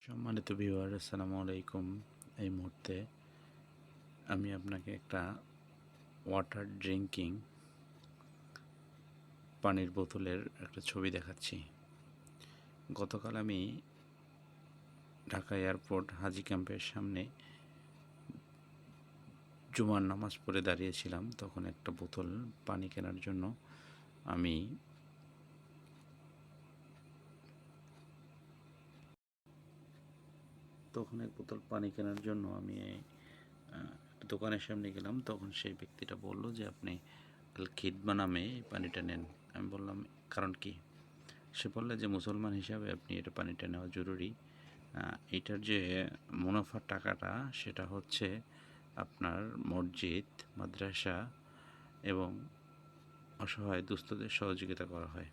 সম্মানিত ভিউয়ার, আসসালামু আলাইকুম। এই মুহূর্তে আমি আপনাকে একটা ওয়াটার ড্রিঙ্কিং পানির বোতলের একটা ছবি দেখাচ্ছি। গতকাল আমি ঢাকা এয়ারপোর্ট হাজি ক্যাম্পের সামনে জুমার নামাজ পড়ে দাঁড়িয়েছিলাম। তখন একটা বোতল পানি কেনার জন্য আমি দোকানের সামনে গেলাম। তখন সেই ব্যক্তিটা বলল যে আপনি আল খিদমা নামে এই পানিটা নেন। আমি বললাম, কারণ কি? সে বললে যে মুসলমান হিসাবে আপনি এটা পানিটা নেওয়া জরুরি। এটার যে মুনাফার টাকাটা সেটা হচ্ছে আপনার মসজিদ, মাদ্রাসা এবং অসহায় দুস্থদের সহযোগিতা করা হয়।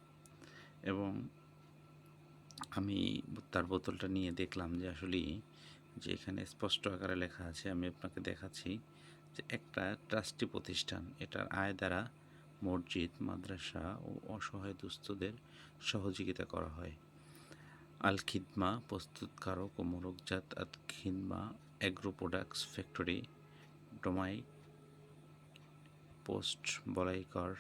এবং আমি তার বোতলটা নিয়ে দেখলাম যে আসলেই যে এখানে স্পষ্ট আকারে লেখা আছে, আমি আপনাকে দেখাচ্ছি যে একটা ট্রাস্টি প্রতিষ্ঠান, এটার আয় দ্বারা মসজিদ, মাদ্রাসা ও অসহায় দুস্থদের সহযোগিতা করা হয়। আল খিদমা প্রস্তুতকারক ও মোড়কজাত Al Khidma agro products factory, Domai post, Balaikar,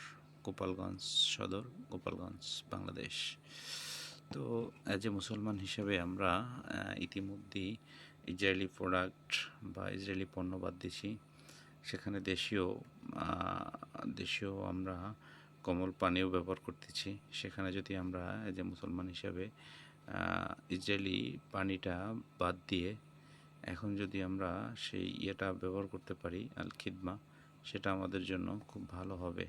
Gopalganj Sadar, Gopalganj, Bangladesh. তো অ্যাজ এ মুসলমান হিসেবে আমরা ইতিমধ্যেই ইসরায়েলি প্রোডাক্ট বা ইসরায়েলি পণ্য বাদ দিছি। সেখানে দেশীয় আমরা কোমল পানীয় ব্যবহার করতেছি। সেখানে যদি আমরা অ্যাজ এ মুসলমান হিসাবে ইসরায়েলি পানিটা বাদ দিয়ে এখন যদি আমরা সেই ইয়েটা ব্যবহার করতে পারি, আল খিদমা, সেটা আমাদের জন্য খুব ভালো হবে।